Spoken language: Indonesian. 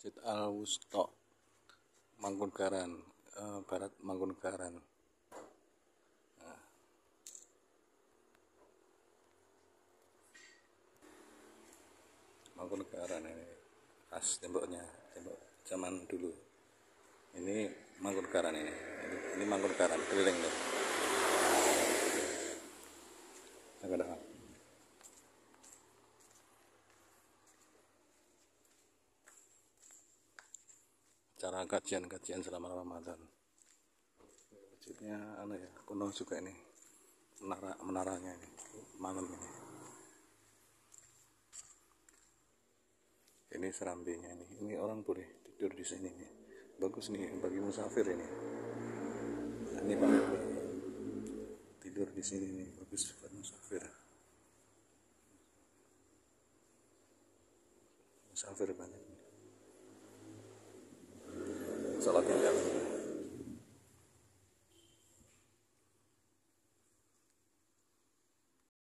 Masjid Al-Wusta, Mangkunegaran, Barat Mangkunegaran. Mangkunegaran ini khas temboknya, tembok zaman dulu. Ini Mangkunegaran ini Mangkunegaran keliling nih. Cara kajian selama Ramadan. Masjidnya kuno juga ini. Menaranya ini malam ini. Ini serambinya ini. Ini orang boleh tidur di sini nih. Bagus nih bagi musafir ini. Ini banget tidur di sini nih, bagus buat musafir. Musafir banyak. Salatnya